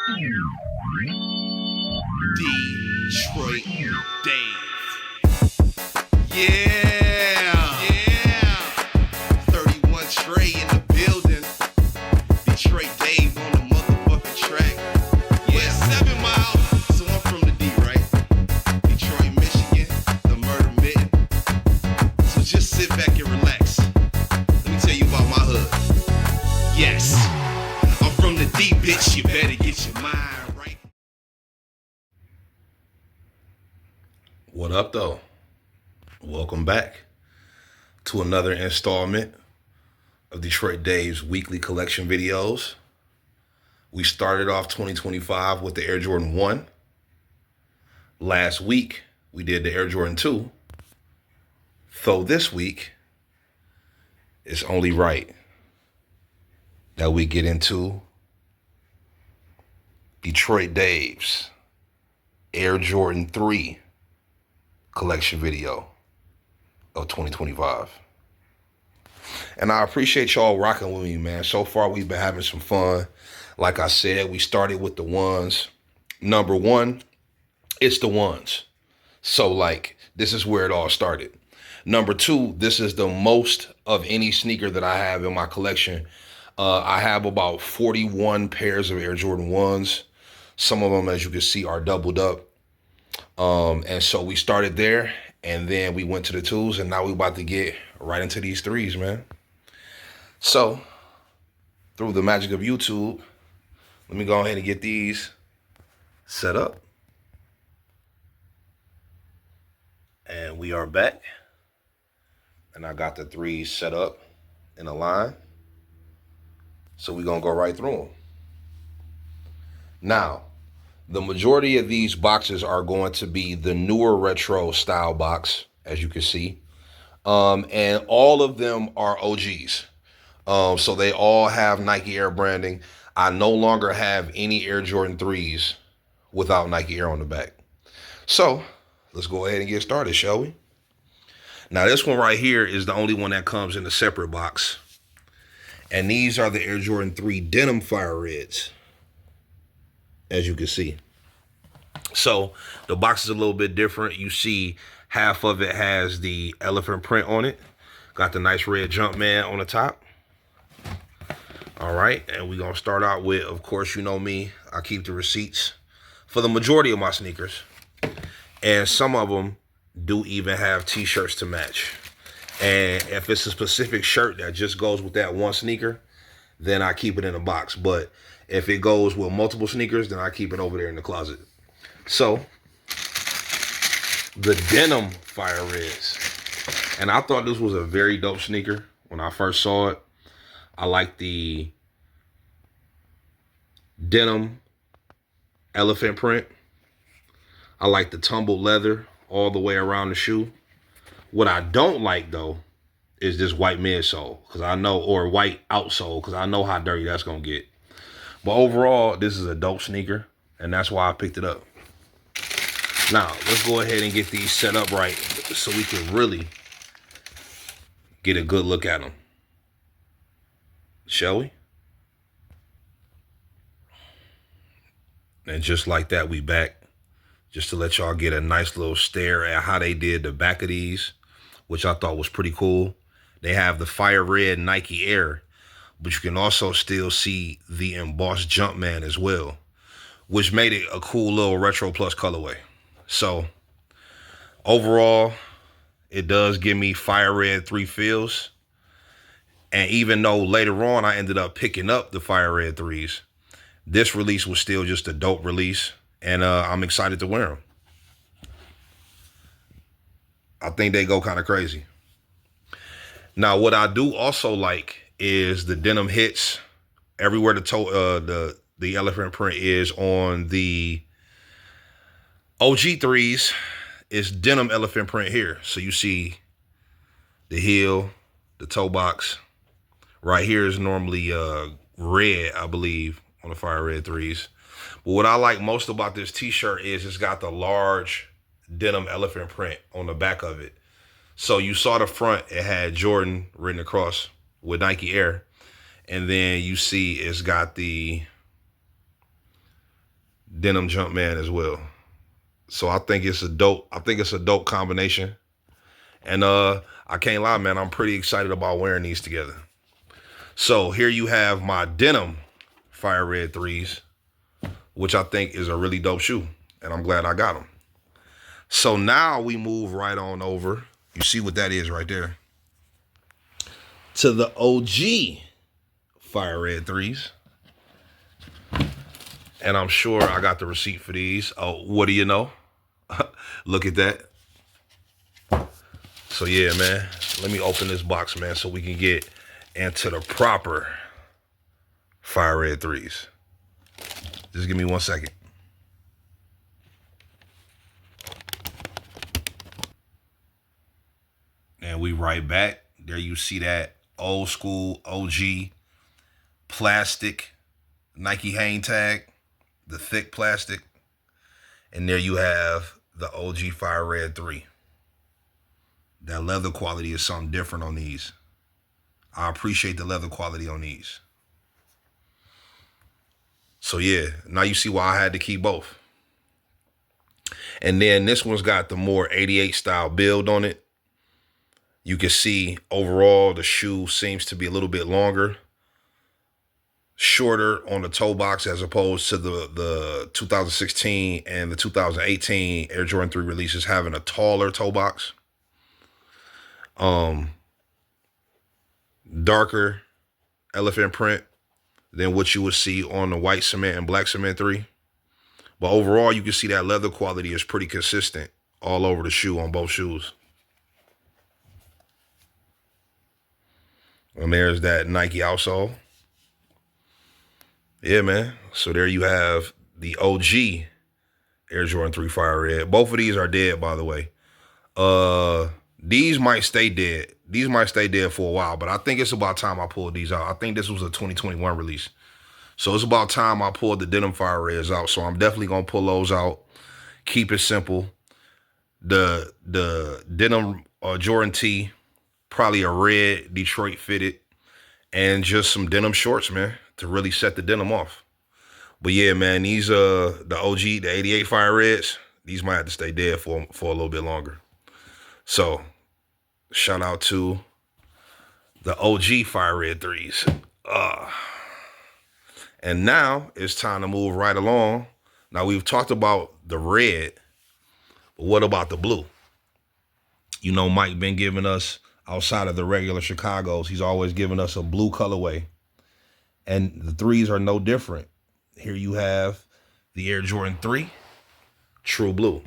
Detroit Dave. Yeah. 31 Trey in the building. Detroit Dave on the motherfucking track. Yeah, 7 Mile. So I'm from the D, right? Detroit, Michigan, the murder mitten. So just sit back and relax. Let me tell you about my hood. Yes, I'm from the D, bitch. You better get your mind right. What up, though? Welcome back to another installment of Detroit Dave's weekly collection videos. We started off 2025 with the Air Jordan 1. Last week, we did the Air Jordan 2. So this week, it's only right that we get into Detroit Dave's Air Jordan 3 collection video of 2025. And I appreciate y'all rocking with me, man. So far, we've been having some fun. Like I said, we started with the ones. Number one, it's the ones. So, like, this is where it all started. Number two, this is the most of any sneaker that I have in my collection. I have about 41 pairs of Air Jordan 1s. Some of them, as you can see, are doubled up. And so we started there, and then we went to the 2s, and now we're about to get right into these 3s, man. So, through the magic of YouTube, let me go ahead and get these set up. And we are back. And I got the 3s set up in a line. So we're going to go right through them. Now, the majority of these boxes are going to be the newer retro style box, as you can see. And all of them are OGs. So they all have Nike Air branding. I no longer have any Air Jordan 3s without Nike Air on the back. So let's go ahead and get started, shall we? Now, this one right here is the only one that comes in a separate box. And these are the Air Jordan 3 Denim Fire Reds, as you can see. So the box is a little bit different. You see half of it has the elephant print on it. Got the nice red Jumpman on the top. All right, and we're going to start out with, of course, you know me, I keep the receipts for the majority of my sneakers. And some of them do even have t-shirts to match. And if it's a specific shirt that just goes with that one sneaker, then I keep it in a box. But if it goes with multiple sneakers, then I keep it over there in the closet. So, the Denim Fire Reds. And I thought this was a very dope sneaker when I first saw it. I like the denim elephant print. I like the tumbled leather all the way around the shoe. What I don't like, though, is this white midsole, because I know, or white outsole, because I know how dirty that's going to get. But overall, this is a dope sneaker, and that's why I picked it up. Now, let's go ahead and get these set up right so we can really get a good look at them. Shall we? And just like that, we back. Just to let y'all get a nice little stare at how they did the back of these, which I thought was pretty cool. They have the Fire Red Nike Air, but you can also still see the embossed Jumpman as well, which made it a cool little retro plus colorway. So overall, it does give me Fire Red 3 feels. And even though later on I ended up picking up the Fire Red 3s, this release was still just a dope release. And I'm excited to wear them. I think they go kind of crazy. Now, what I do also like is the denim hits everywhere the elephant print is on the OG 3s. Is denim elephant print here. So you see the heel, the toe box. Right here is normally red, I believe, on the Fire Red 3s. But what I like most about this t-shirt is it's got the large denim elephant print on the back of it. So you saw the front, it had Jordan written across with Nike Air. And then you see it's got the denim Jumpman as well. So I think it's a dope combination. And I can't lie, man, I'm pretty excited about wearing these together. So here you have my Denim Fire Red 3s, which I think is a really dope shoe. And I'm glad I got them. So now we move right on over. You see what that is right there? To the OG Fire Red 3s. And I'm sure I got the receipt for these. Oh, what do you know? Look at that. So yeah, man, let me open this box, man, so we can get into the proper Fire Red 3s. Just give me 1 second. And we right back. There you see that old school OG plastic Nike hang tag, the thick plastic. And there you have the OG Fire Red 3. That leather quality is something different on these. I appreciate the leather quality on these. So yeah, now you see why I had to keep both. And then this one's got the more 88 style build on it. You can see overall the shoe seems to be a little bit longer, shorter on the toe box as opposed to the 2016 and the 2018 Air Jordan 3 releases having a taller toe box. Darker elephant print than what you would see on the white cement and black cement 3. But overall, you can see that leather quality is pretty consistent all over the shoe on both shoes. And there's that Nike outsole. Yeah, man. So there you have the OG Air Jordan 3 Fire Red. Both of these are dead, by the way. These might stay dead. These might stay dead for a while, but I think it's about time I pulled these out. I think this was a 2021 release. So it's about time I pulled the Denim Fire Reds out. So I'm definitely going to pull those out. Keep it simple. The Denim Jordan T, probably a red Detroit fitted, and just some denim shorts, man, to really set the denim off. But yeah, man, these the OG, the 88 Fire Reds, these might have to stay dead for a little bit longer. So shout out to the OG Fire Red 3s. And now it's time to move right along. Now we've talked about the red, but what about the blue? You know, Mike been giving us, outside of the regular Chicago's, he's always giving us a blue colorway. And the 3s are no different. Here you have the Air Jordan 3 True Blue.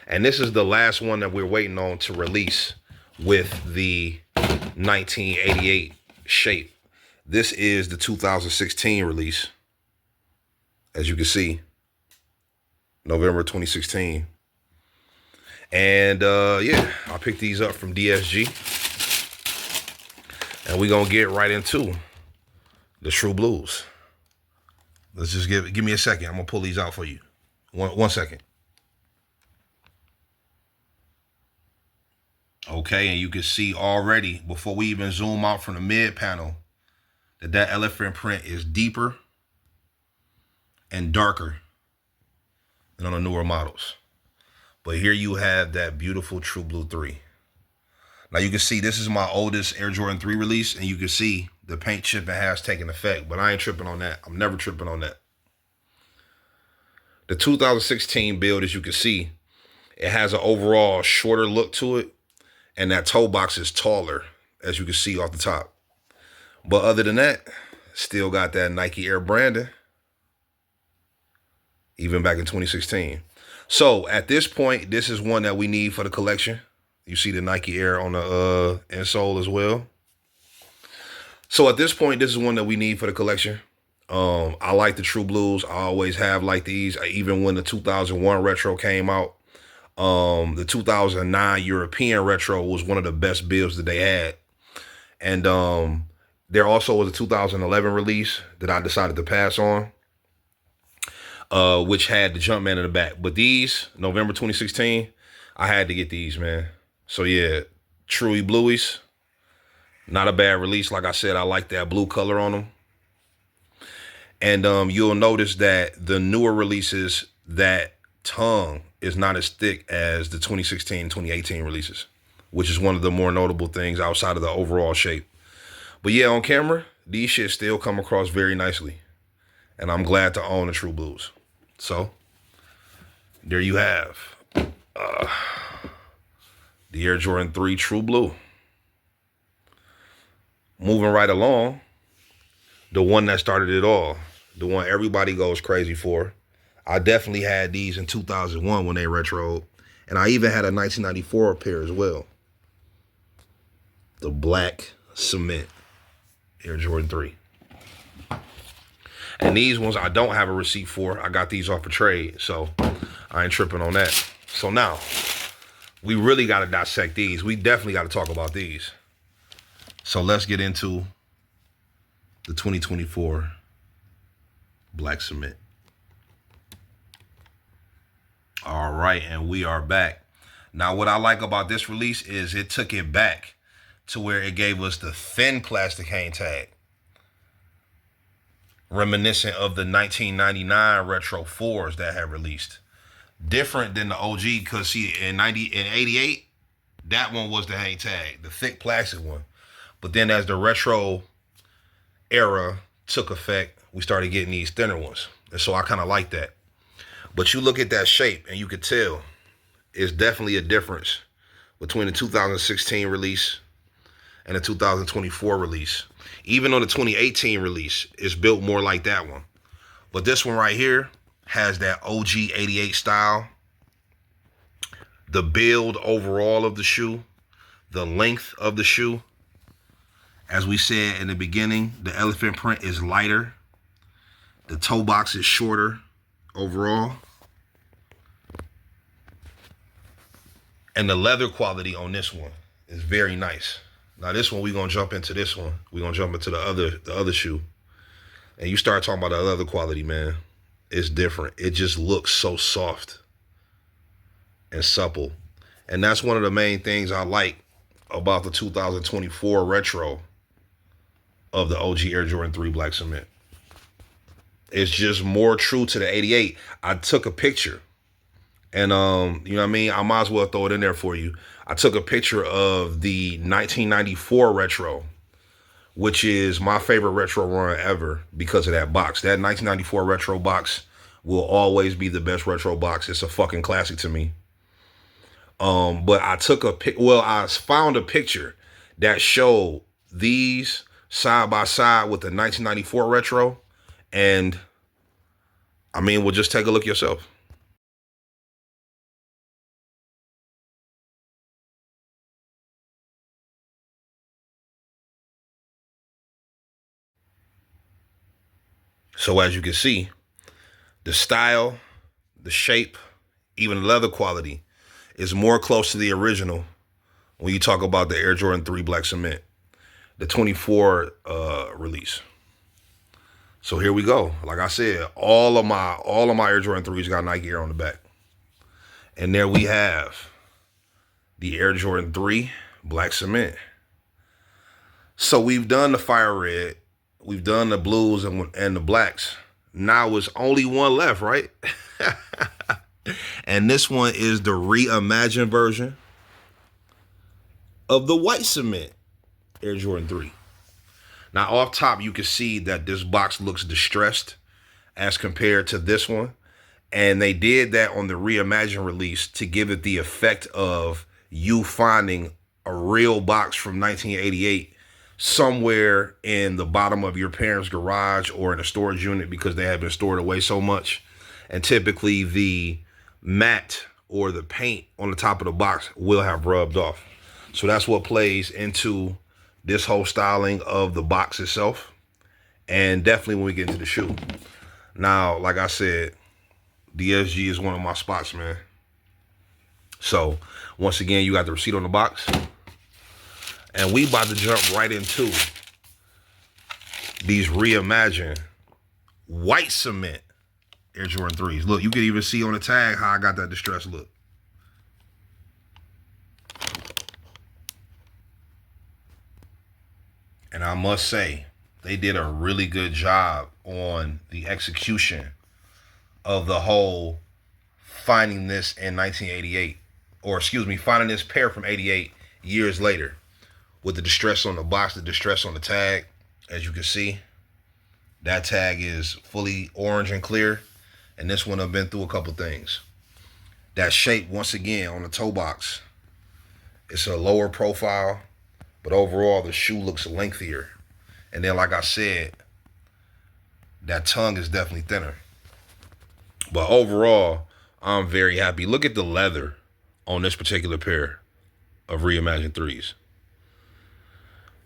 And this is the last one that we're waiting on to release with the 1988 shape. This is the 2016 release. As you can see, November 2016. And yeah, I picked these up from DSG. And we're going to get right into the True Blues. Let's just give me a second. I'm going to pull these out for you. One second. Okay, and you can see already, before we even zoom out from the mid panel, that elephant print is deeper and darker than on the newer models. But here you have that beautiful True Blue 3. Now you can see this is my oldest Air Jordan 3 release, and you can see the paint chipping has taken effect, but I ain't tripping on that. I'm never tripping on that. The 2016 build, as you can see, it has an overall shorter look to it, and that toe box is taller, as you can see off the top. But other than that, still got that Nike Air branding, even back in 2016. So at this point, this is one that we need for the collection. You see the Nike Air on the insole as well. So at this point, this is one that we need for the collection. I like the True Blues. I always have liked these. Even when the 2001 retro came out, the 2009 European retro was one of the best builds that they had. And there also was a 2011 release that I decided to pass on, which had the Jumpman in the back. But these, November 2016, I had to get these, man. So yeah, Truey Blueies, not a bad release. Like I said, I like that blue color on them. And you'll notice that the newer releases, that tongue is not as thick as the 2016, 2018 releases, which is one of the more notable things outside of the overall shape. But yeah, on camera, these shit still come across very nicely. And I'm glad to own the True Blues. So, there you have the Air Jordan 3 True Blue. Moving right along, the one that started it all, the one everybody goes crazy for. I definitely had these in 2001 when they retroed, and I even had a 1994 pair as well. The black cement Air Jordan 3. And these ones I don't have a receipt for. I got these off a trade, so I ain't tripping on that. So now, we really got to dissect these. We definitely got to talk about these. So let's get into the 2024 black cement. All right, and we are back. Now, what I like about this release is it took it back to where it gave us the thin plastic hang tag, reminiscent of the 1999 Retro 4s that had released. Different than the OG, because see, in 88, that one was the hang tag, the thick plastic one. But then as the retro era took effect, we started getting these thinner ones. And so I kind of like that. But you look at that shape and you could tell it's definitely a difference between the 2016 release and the 2024 release. Even on the 2018 release, it's built more like that one. But this one right here has that OG 88 style. The build overall of the shoe, the length of the shoe. As we said in the beginning, the elephant print is lighter. The toe box is shorter overall. And the leather quality on this one is very nice. Now this one, we're going to jump into this one. We're going to jump into the other shoe. And you start talking about the leather quality, man. It's different. It just looks so soft and supple. And that's one of the main things I like about the 2024 retro of the OG Air Jordan 3 black cement. It's just more true to the 88. I took a picture, and you know what I mean? I might as well throw it in there for you. I took a picture of the 1994 retro, which is my favorite retro run ever because of that box. That 1994 retro box will always be the best retro box. It's a fucking classic to me. But I took I found a picture that showed these side by side with the 1994 retro, and I mean, well, just take a look yourself. So as you can see, the style, the shape, even the leather quality is more close to the original when you talk about the Air Jordan 3 black cement, the 24 release. So here we go. Like I said, all of my Air Jordan 3s got Nike Air on the back. And there we have the Air Jordan 3 black cement. So we've done the Fire Red, we've done the blues and the blacks. Now it's only one left, right? And this one is the reimagined version of the white cement Air Jordan 3. Now off top, you can see that this box looks distressed as compared to this one. And they did that on the reimagined release to give it the effect of you finding a real box from 1988 somewhere in the bottom of your parents' garage or in a storage unit because they have been stored away so much. And typically the matte or the paint on the top of the box will have rubbed off. So that's what plays into this whole styling of the box itself. And definitely when we get into the shoe. Now, like I said, DSG is one of my spots, man. So once again, you got the receipt on the box. And we about to jump right into these reimagined white cement Air Jordan 3s. Look, you can even see on the tag how I got that distressed look. And I must say, they did a really good job on the execution of the whole finding this in 1988, or excuse me, finding this pair from 88 years later with the distress on the box, the distress on the tag. As you can see, that tag is fully orange and clear, and this one I've been through a couple things. That shape, once again, on the toe box, it's a lower profile, but overall the shoe looks lengthier. And then, like I said, that tongue is definitely thinner. But overall, I'm very happy. Look at the leather on this particular pair of Reimagined 3s.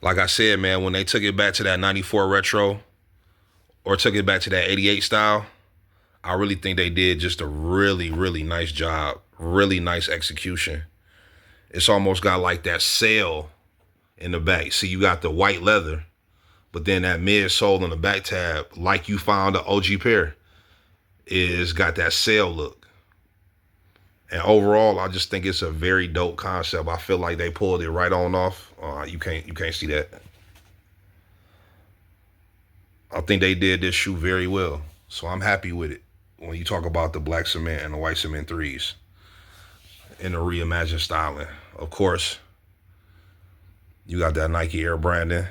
Like I said, man, when they took it back to that 94 retro or took it back to that 88 style, I really think they did just a really, really nice job. Really nice execution. It's almost got like that sail in the back. See, you got the white leather, but then that midsole on the back tab, like you found the OG pair, is got that sail look. And overall, I just think it's a very dope concept. I feel like they pulled it right on off. You can't see that. I think they did this shoe very well. So I'm happy with it when you talk about the black cement and the white cement 3s in the reimagined styling. Of course, you got that Nike Air branding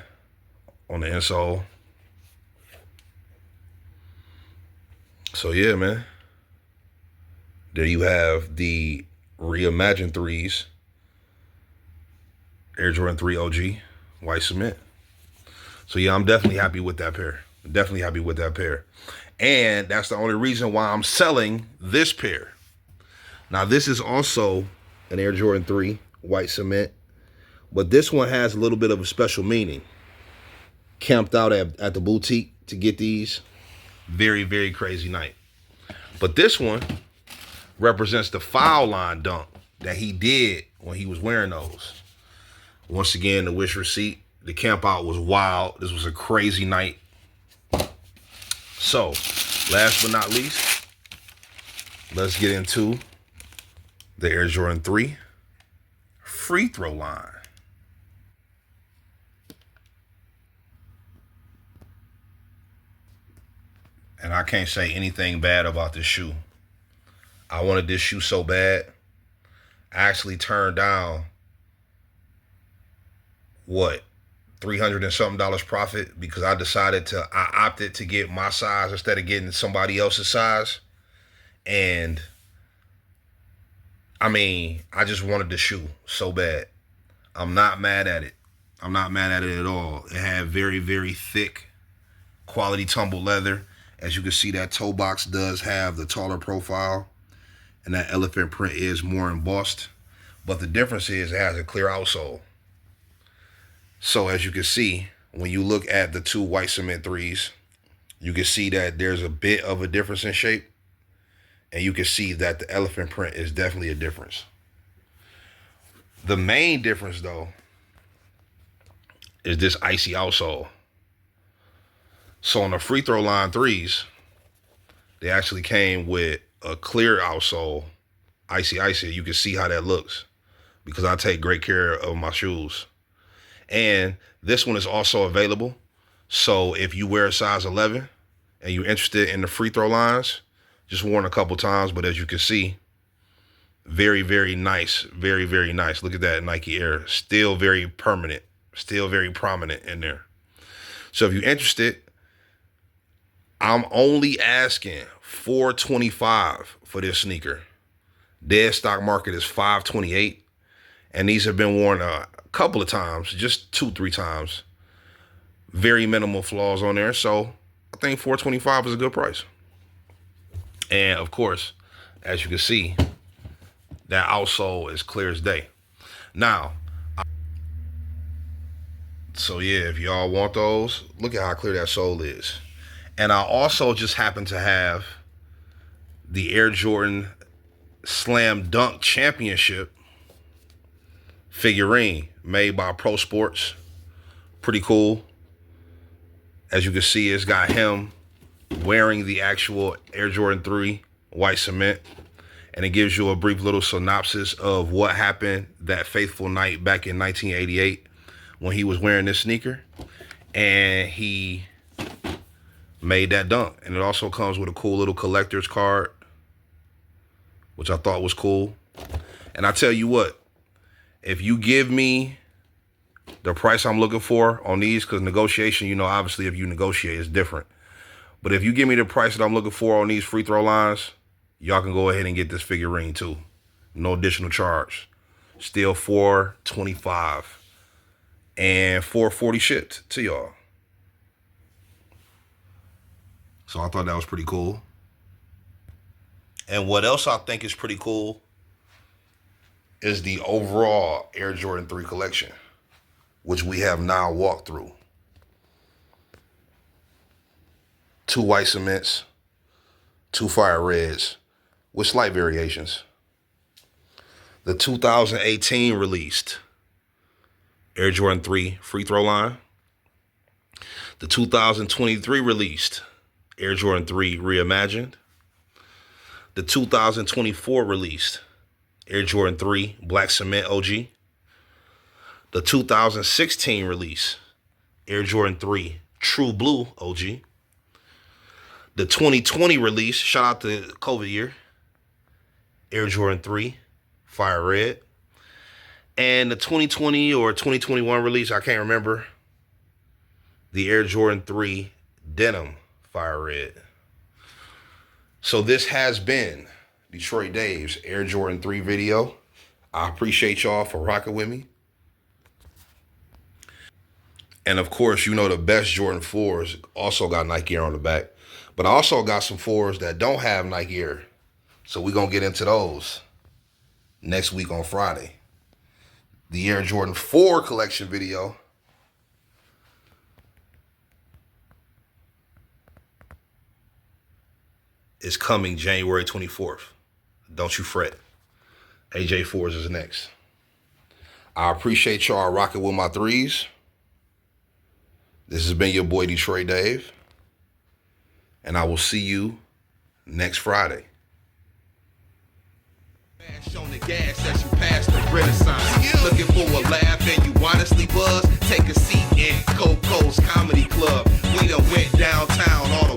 on the insole. So yeah, man. There you have the reimagined 3s, Air Jordan 3 OG, white cement. So yeah, I'm definitely happy with that pair. Definitely happy with that pair. And that's the only reason why I'm selling this pair. Now, this is also an Air Jordan 3 white cement, but this one has a little bit of a special meaning. Camped out at the boutique to get these. Very, very crazy night. But this one represents the foul line dunk that he did when he was wearing those. Once again, the wish receipt. The camp out was wild. This was a crazy night. So, last but not least, let's get into the Air Jordan 3 free throw line. And I can't say anything bad about this shoe. I wanted this shoe so bad. I actually turned down, what, $300 and something profit because I opted to get my size instead of getting somebody else's size. And I mean, I just wanted the shoe so bad. I'm not mad at it. I'm not mad at it at all. It had very, very thick quality tumble leather. As you can see, that toe box does have the taller profile, and that elephant print is more embossed. But the difference is it has a clear outsole. So as you can see, when you look at the two white cement 3s, you can see that there's a bit of a difference in shape. And you can see that the elephant print is definitely a difference. The main difference, though, is this icy outsole. So on the free throw line 3s, they actually came with a clear outsole, icy. You can see how that looks because I take great care of my shoes. And this one is also available. So if you wear a size 11 and you're interested in the free throw lines, just worn a couple times, but as you can see, very, very nice. Very, very nice. Look at that Nike Air. Still very permanent. Still very prominent in there. So if you're interested, I'm only asking $425 for this sneaker. Dead stock market is $528. And these have been worn a couple of times, just 2-3 times. Very minimal flaws on there. So I think $425 is a good price. And of course, as you can see, that outsole is clear as day. Now, so yeah, if y'all want those, look at how clear that sole is. And I also just happen to have the Air Jordan Slam Dunk Championship figurine made by Pro Sports. Pretty cool. As you can see, it's got him wearing the actual Air Jordan 3 white cement. And it gives you a brief little synopsis of what happened that fateful night back in 1988 when he was wearing this sneaker. and he made that dunk. And it also comes with a cool little collector's card, which I thought was cool. And I tell you what, if you give me the price I'm looking for on these, because negotiation, you know, obviously if you negotiate, it's different. But if you give me the price that I'm looking for on these free throw lines, y'all can go ahead and get this figurine too. No additional charge. Still $425 and $440 shipped to y'all. So I thought that was pretty cool. And what else I think is pretty cool is the overall Air Jordan 3 collection, which we have now walked through. 2 white cements, 2 fire reds, with slight variations. The 2018 released Air Jordan 3 free throw line. The 2023 released Air Jordan 3 Reimagined. The 2024 released Air Jordan 3 Black Cement OG. The 2016 release Air Jordan 3 True Blue OG. The 2020 release, shout out to COVID year, Air Jordan 3 Fire Red. And the 2020 or 2021 release, I can't remember, the Air Jordan 3 Denim Fire Red. So this has been Detroit Dave's Air Jordan 3 video. I appreciate y'all for rocking with me. And of course, you know the best Jordan 4s also got Nike Air on the back. But I also got some 4s that don't have Nike Air. So we're going to get into those next week on Friday. The Air Jordan 4 collection video is coming January 24th. Don't you fret. AJ4s is next. I appreciate y'all rocking with my threes. This has been your boy Detroit Dave. And I will see you next Friday. On the gas as you pass the Renaissance. Looking for a laugh and you honestly buzz. Take a seat in Coco's Comedy Club. We done went downtown on